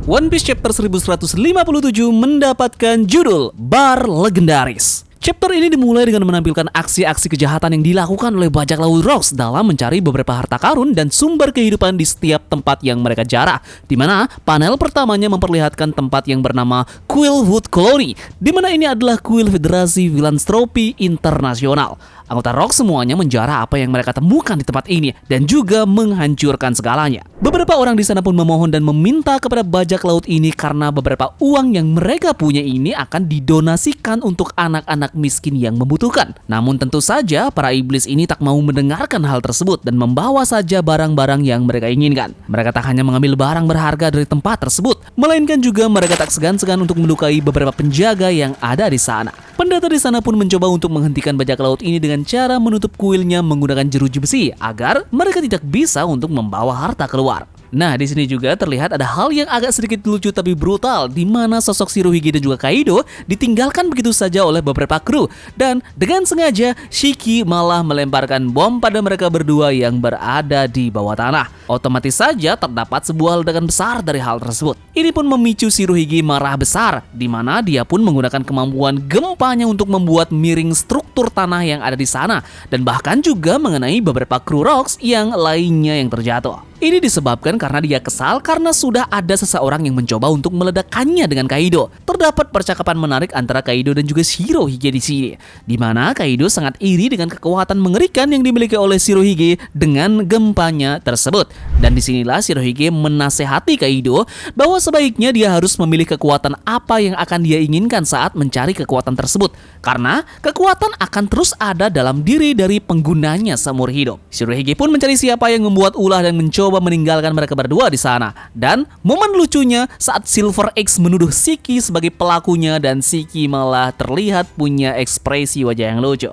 One Piece chapter 1157 mendapatkan judul Bar Legendaris. Chapter ini dimulai dengan menampilkan aksi-aksi kejahatan yang dilakukan oleh bajak laut Rocks dalam mencari beberapa harta karun dan sumber kehidupan di setiap tempat yang mereka jarah. Di mana panel pertamanya memperlihatkan tempat yang bernama Quillwood Colony, di mana ini adalah kuil Federasi Philanthropy Internasional. Anggota Rocks semuanya menjarah apa yang mereka temukan di tempat ini dan juga menghancurkan segalanya. Beberapa orang di sana pun memohon dan meminta kepada bajak laut ini karena beberapa uang yang mereka punya ini akan didonasikan untuk anak-anak miskin yang membutuhkan. Namun tentu saja para iblis ini tak mau mendengarkan hal tersebut dan membawa saja barang-barang yang mereka inginkan. Mereka tak hanya mengambil barang berharga dari tempat tersebut, melainkan juga mereka tak segan-segan untuk melukai beberapa penjaga yang ada di sana. Pendeta di sana pun mencoba untuk menghentikan bajak laut ini dengan cara menutup kuilnya menggunakan jeruji besi agar mereka tidak bisa untuk membawa harta keluar. Nah, di sini juga terlihat ada hal yang agak sedikit lucu tapi brutal, di mana sosok Shirohige dan juga Kaido ditinggalkan begitu saja oleh beberapa kru, dan dengan sengaja Shiki malah melemparkan bom pada mereka berdua yang berada di bawah tanah. Otomatis saja terdapat sebuah ledakan besar dari hal tersebut. Ini pun memicu Shirohige marah besar, di mana dia pun menggunakan kemampuan gempanya untuk membuat miring struktur tanah yang ada di sana, dan bahkan juga mengenai beberapa kru Rocks yang lainnya yang terjatuh. Ini disebabkan karena dia kesal karena sudah ada seseorang yang mencoba untuk meledakkannya dengan Kaido. Terdapat percakapan menarik antara Kaido dan juga Shirohige di sini, di mana Kaido sangat iri dengan kekuatan mengerikan yang dimiliki oleh Shirohige dengan gempanya tersebut. Dan disinilah Shirohige menasehati Kaido bahwa sebaiknya dia harus memilih kekuatan apa yang akan dia inginkan saat mencari kekuatan tersebut, karena kekuatan akan terus ada dalam diri dari penggunanya seumur hidup. Shirohige pun mencari siapa yang membuat ulah dan mencoba meninggalkan mereka berdua di sana. Dan momen lucunya saat Silver X menuduh Shiki sebagai pelakunya dan Shiki malah terlihat punya ekspresi wajah yang lucu.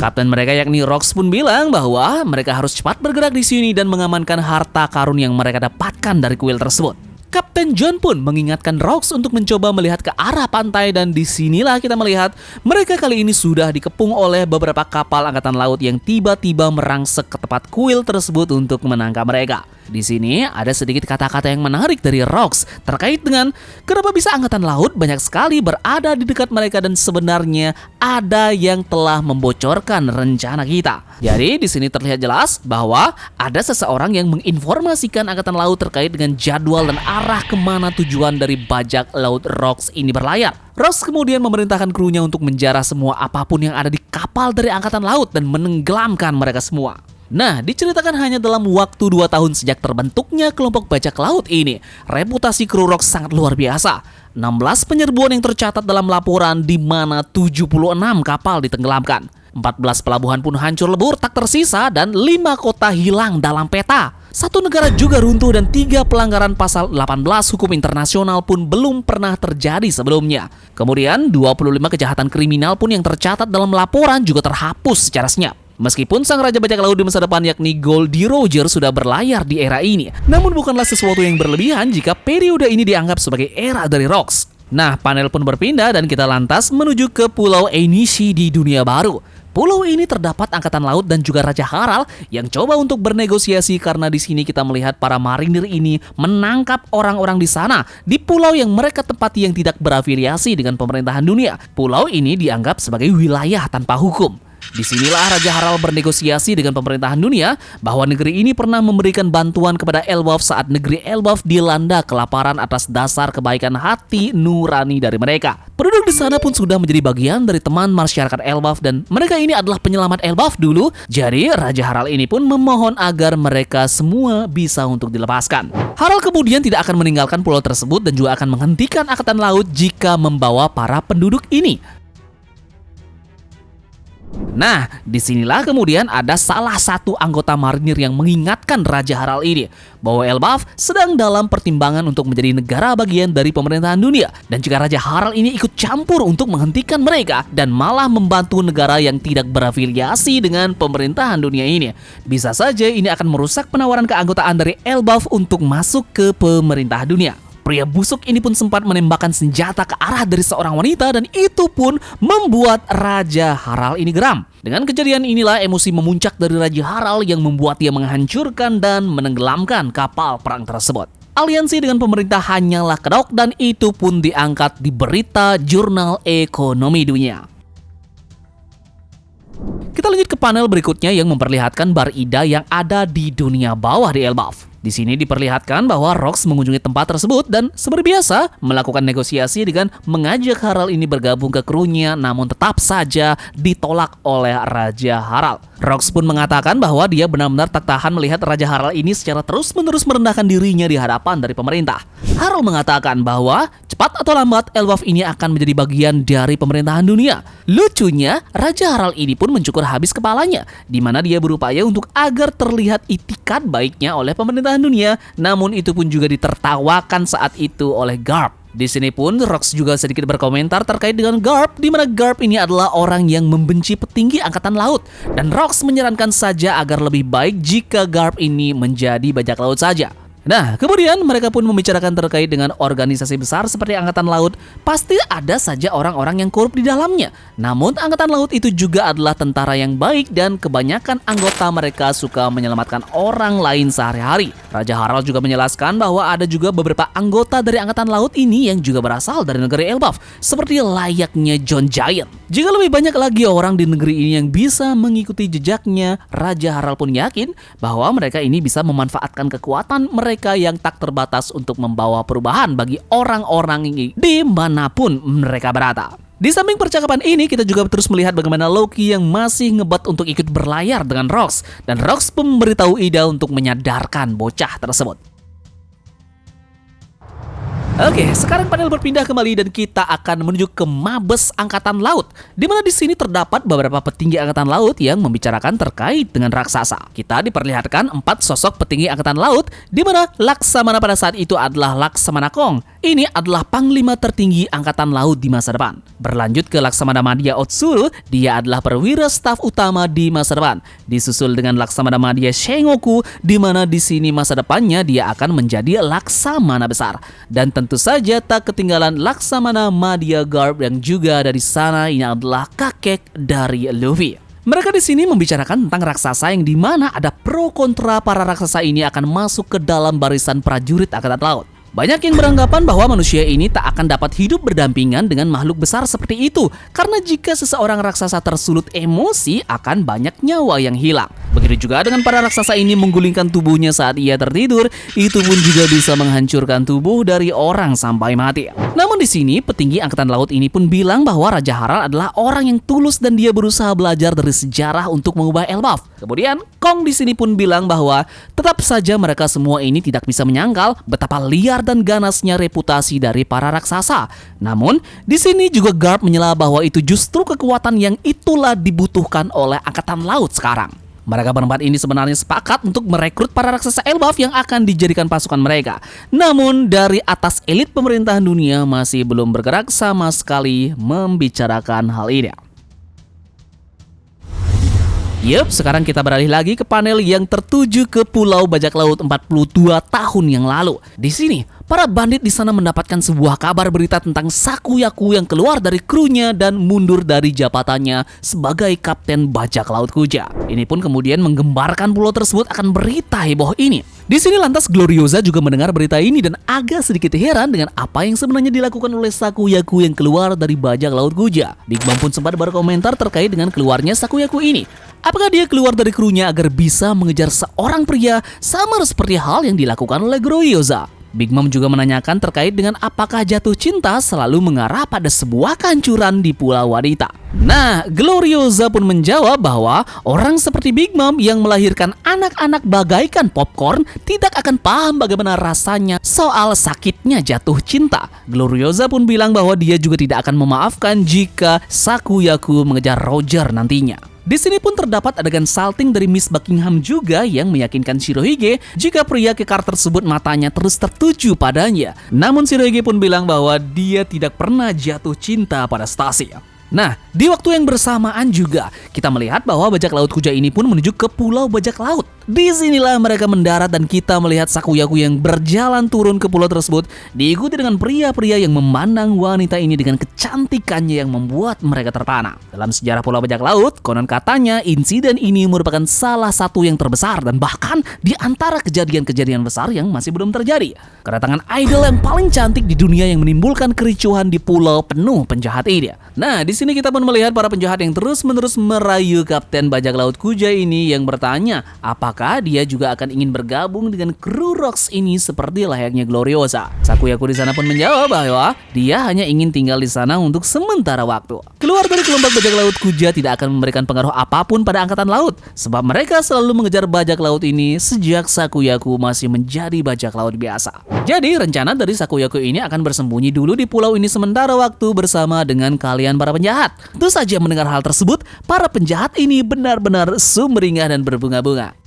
Kapten mereka yakni Rocks pun bilang bahwa mereka harus cepat bergerak di sini dan mengamankan harta karun yang mereka dapatkan dari kuil tersebut. Kapten John pun mengingatkan Rocks untuk mencoba melihat ke arah pantai, dan disinilah kita melihat mereka kali ini sudah dikepung oleh beberapa kapal angkatan laut yang tiba-tiba merangsek ke tempat kuil tersebut untuk menangkap mereka. Di sini ada sedikit kata-kata yang menarik dari Rocks terkait dengan kenapa bisa angkatan laut banyak sekali berada di dekat mereka dan sebenarnya ada yang telah membocorkan rencana kita. Jadi di sini terlihat jelas bahwa ada seseorang yang menginformasikan angkatan laut terkait dengan jadwal dan arah kemana tujuan dari bajak laut Rocks ini berlayar. Rocks kemudian memerintahkan krunya untuk menjarah semua apapun yang ada di kapal dari angkatan laut dan menenggelamkan mereka semua. Nah, diceritakan hanya dalam waktu 2 tahun sejak terbentuknya kelompok bajak laut ini, reputasi kru Rocks sangat luar biasa. 16 penyerbuan yang tercatat dalam laporan, di mana 76 kapal ditenggelamkan. 14 pelabuhan pun hancur lebur tak tersisa dan 5 kota hilang dalam peta. 1 negara juga runtuh dan 3 pelanggaran pasal 18 hukum internasional pun belum pernah terjadi sebelumnya. Kemudian 25 kejahatan kriminal pun yang tercatat dalam laporan juga terhapus secara senyap. Meskipun sang raja bajak laut di masa depan yakni Goldie Roger sudah berlayar di era ini, namun bukanlah sesuatu yang berlebihan jika periode ini dianggap sebagai era dari Rocks. Nah, panel pun berpindah dan kita lantas menuju ke Pulau Enishi di dunia baru. Pulau ini terdapat angkatan laut dan juga Raja Haral yang coba untuk bernegosiasi, karena di sini kita melihat para marinir ini menangkap orang-orang di sana di pulau yang mereka tempati yang tidak berafiliasi dengan pemerintahan dunia. Pulau ini dianggap sebagai wilayah tanpa hukum. Disinilah Raja Haral bernegosiasi dengan pemerintahan dunia bahwa negeri ini pernah memberikan bantuan kepada Elbaf saat negeri Elbaf dilanda kelaparan atas dasar kebaikan hati nurani dari mereka. Penduduk di sana pun sudah menjadi bagian dari teman masyarakat Elbaf dan mereka ini adalah penyelamat Elbaf dulu. Jadi Raja Haral ini pun memohon agar mereka semua bisa untuk dilepaskan. Haral kemudian tidak akan meninggalkan pulau tersebut dan juga akan menghentikan angkatan laut jika membawa para penduduk ini. Nah, disinilah kemudian ada salah satu anggota marinir yang mengingatkan Raja Haral ini bahwa Elbaf sedang dalam pertimbangan untuk menjadi negara bagian dari pemerintahan dunia, dan jika Raja Haral ini ikut campur untuk menghentikan mereka dan malah membantu negara yang tidak berafiliasi dengan pemerintahan dunia ini, bisa saja ini akan merusak penawaran keanggotaan dari Elbaf untuk masuk ke pemerintahan dunia. Pria busuk ini pun sempat menembakkan senjata ke arah dari seorang wanita dan itu pun membuat Raja Haral ini geram. Dengan kejadian inilah emosi memuncak dari Raja Haral yang membuat dia menghancurkan dan menenggelamkan kapal perang tersebut. beraliansi dengan pemerintah hanyalah kedok dan itu pun diangkat di berita jurnal ekonomi dunia. Kita lanjut ke panel berikutnya yang memperlihatkan Bar Ida yang ada di dunia bawah di Elbaf. Di sini diperlihatkan bahwa Rox mengunjungi tempat tersebut dan seperti biasa melakukan negosiasi dengan mengajak Harald ini bergabung ke krunya, namun tetap saja ditolak oleh Raja Harald. Rox pun mengatakan bahwa dia benar-benar tak tahan melihat Raja Harald ini secara terus-menerus merendahkan dirinya di hadapan dari pemerintah. Harald mengatakan bahwa cepat atau lambat Elbaf ini akan menjadi bagian dari pemerintahan dunia. Lucunya, Raja Harald ini pun mencukur habis kepalanya, di mana dia berupaya untuk agar terlihat itikat baiknya oleh pemerintahan dunia, namun itu pun juga ditertawakan saat itu oleh Garp. Di sini pun Rox juga sedikit berkomentar terkait dengan Garp, di mana Garp ini adalah orang yang membenci petinggi angkatan laut, dan Rox menyarankan saja agar lebih baik jika Garp ini menjadi bajak laut saja. Nah, kemudian mereka pun membicarakan terkait dengan organisasi besar seperti Angkatan Laut. Pasti ada saja orang-orang yang korup di dalamnya. Namun, Angkatan Laut itu juga adalah tentara yang baik dan kebanyakan anggota mereka suka menyelamatkan orang lain sehari-hari. Raja Harald juga menjelaskan bahwa ada juga beberapa anggota dari Angkatan Laut ini yang juga berasal dari negeri Elbaf, seperti layaknya John Giant. Jika lebih banyak lagi orang di negeri ini yang bisa mengikuti jejaknya, Raja Harald pun yakin bahwa mereka ini bisa memanfaatkan kekuatan mereka yang tak terbatas untuk membawa perubahan bagi orang-orang ini dimanapun mereka berada. Di samping percakapan ini, kita juga terus melihat bagaimana Loki yang masih ngebat untuk ikut berlayar dengan Rox, dan Rox pun memberitahu Ida untuk menyadarkan bocah tersebut. Oke, sekarang panel berpindah kembali dan kita akan menuju ke Mabes Angkatan Laut, di mana di sini terdapat beberapa petinggi Angkatan Laut yang membicarakan terkait dengan raksasa. Kita diperlihatkan 4 sosok petinggi Angkatan Laut, di mana Laksamana pada saat itu adalah Laksamana Kong. Ini adalah panglima tertinggi Angkatan Laut di masa depan. Berlanjut ke Laksamana Madya Otsuru, dia adalah perwira staf utama di masa depan. Disusul dengan Laksamana Madya Sengoku, di mana di sini masa depannya dia akan menjadi Laksamana besar. Dan tentu saja tak ketinggalan Laksamana Madya Garp yang juga dari sana, ini adalah kakek dari Luffy. Mereka di sini membicarakan tentang raksasa yang dimana ada pro kontra para raksasa ini akan masuk ke dalam barisan prajurit Angkatan Laut. Banyak yang beranggapan bahwa manusia ini tak akan dapat hidup berdampingan dengan makhluk besar seperti itu, karena jika seseorang raksasa tersulut emosi akan banyak nyawa yang hilang. Begitu juga dengan para raksasa ini menggulingkan tubuhnya saat ia tertidur, itu pun juga bisa menghancurkan tubuh dari orang sampai mati. Namun di sini petinggi Angkatan Laut ini pun bilang bahwa Raja Harald adalah orang yang tulus dan dia berusaha belajar dari sejarah untuk mengubah Elbaf. Kemudian Kong di sini pun bilang bahwa tetap saja mereka semua ini tidak bisa menyangkal betapa liar dan ganasnya reputasi dari para raksasa. Namun, di sini juga Garp menyela bahwa itu justru kekuatan yang itulah dibutuhkan oleh Angkatan Laut sekarang. Mereka berempat ini sebenarnya sepakat untuk merekrut para raksasa Elbaf yang akan dijadikan pasukan mereka. Namun, dari atas elit pemerintahan dunia masih belum bergerak sama sekali membicarakan hal ini. Yup, sekarang kita beralih lagi ke panel yang tertuju ke Pulau Bajak Laut 42 tahun yang lalu. Di sini, para bandit di sana mendapatkan sebuah kabar berita tentang Sakuyaku yang keluar dari krunya dan mundur dari jabatannya sebagai Kapten Bajak Laut Kuja. Ini pun kemudian menggembarkan pulau tersebut akan berita heboh ini. Di sini lantas Gloriosa juga mendengar berita ini dan agak sedikit heran dengan apa yang sebenarnya dilakukan oleh Sakuyaku yang keluar dari Bajak Laut Kuja. Big Mom pun sempat berkomentar terkait dengan keluarnya Sakuyaku ini. Apakah dia keluar dari krunya agar bisa mengejar seorang pria sama seperti hal yang dilakukan oleh Gloriosa? Big Mom juga menanyakan terkait dengan apakah jatuh cinta selalu mengarah pada sebuah kehancuran di pulau wanita. Nah, Gloriosa pun menjawab bahwa orang seperti Big Mom yang melahirkan anak-anak bagaikan popcorn tidak akan paham bagaimana rasanya soal sakitnya jatuh cinta. Gloriosa pun bilang bahwa dia juga tidak akan memaafkan jika Sakuyaku mengejar Roger nantinya. Di sini pun terdapat adegan salting dari Miss Buckingham juga yang meyakinkan Shirohige jika pria kekar tersebut matanya terus tertuju padanya. Namun Shirohige pun bilang bahwa dia tidak pernah jatuh cinta pada Stasia. Nah, di waktu yang bersamaan juga kita melihat bahwa Bajak Laut Kuja ini pun menuju ke Pulau Bajak Laut. Disinilah mereka mendarat dan kita melihat Sakuyaku yang berjalan turun ke pulau tersebut diikuti dengan pria-pria yang memandang wanita ini dengan kecantikannya yang membuat mereka terpana. Dalam sejarah Pulau Bajak Laut, konon katanya insiden ini merupakan salah satu yang terbesar dan bahkan di antara kejadian-kejadian besar yang masih belum terjadi. Kedatangan idol yang paling cantik di dunia yang menimbulkan kericuhan di pulau penuh penjahat ini. Nah, di sini kita pun melihat para penjahat yang terus-menerus merayu Kapten Bajak Laut Kuja ini yang bertanya, apakah dia juga akan ingin bergabung dengan kru Rocks ini seperti layaknya Gloriosa. Sakuyaku di sana pun menjawab bahwa dia hanya ingin tinggal di sana untuk sementara waktu. Keluar dari kelompok Bajak Laut Kuja tidak akan memberikan pengaruh apapun pada angkatan laut, sebab mereka selalu mengejar bajak laut ini sejak Sakuyaku masih menjadi bajak laut biasa. Jadi rencana dari Sakuyaku ini akan bersembunyi dulu di pulau ini sementara waktu bersama dengan kalian para penjahat. Tentu saja mendengar hal tersebut, para penjahat ini benar-benar sumringah dan berbunga-bunga.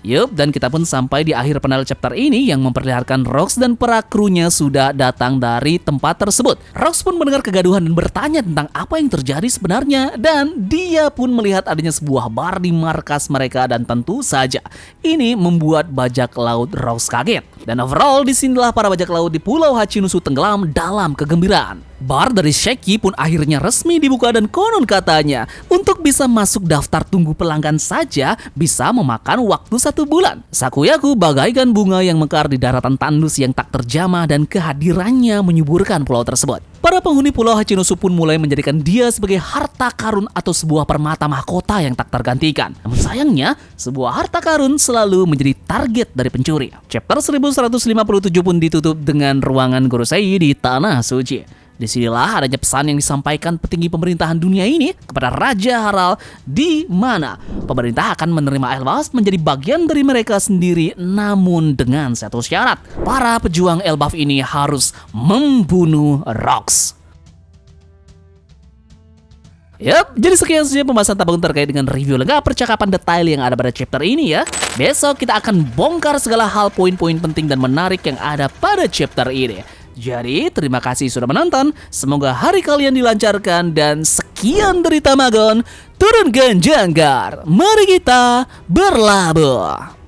Yup, dan kita pun sampai di akhir panel chapter ini yang memperlihatkan Rocks dan para krunya sudah datang dari tempat tersebut. Rocks pun mendengar kegaduhan dan bertanya tentang apa yang terjadi sebenarnya, dan dia pun melihat adanya sebuah bar di markas mereka dan tentu saja ini membuat bajak laut Rocks kaget. Dan overall disinilah para bajak laut di Pulau Hachinusu tenggelam dalam kegembiraan. Bar dari Sheki pun akhirnya resmi dibuka dan konon katanya untuk bisa masuk daftar tunggu pelanggan saja bisa memakan waktu 1 bulan. Sakuyaku bagaikan bunga yang mekar di daratan tandus yang tak terjamah dan kehadirannya menyuburkan pulau tersebut. Para penghuni Pulau Hachinusu pun mulai menjadikan dia sebagai harta karun atau sebuah permata mahkota yang tak tergantikan. Namun sayangnya, sebuah harta karun selalu menjadi target dari pencuri. Chapter 1157 pun ditutup dengan ruangan Gorosei di Tanah Suci. Disinilah adanya pesan yang disampaikan petinggi pemerintahan dunia ini kepada Raja Haral, di mana pemerintah akan menerima Elbaf menjadi bagian dari mereka sendiri, namun dengan satu syarat. Para pejuang Elbaf ini harus membunuh Rocks. Yap, jadi sekian saja pembahasan tabung terkait dengan review lengkap percakapan detail yang ada pada chapter ini ya. Besok kita akan bongkar segala hal poin-poin penting dan menarik yang ada pada chapter ini. Jadi, terima kasih sudah menonton. Semoga hari kalian dilancarkan dan sekian dari Tamagon. Turunkan janggar. Mari kita berlabuh.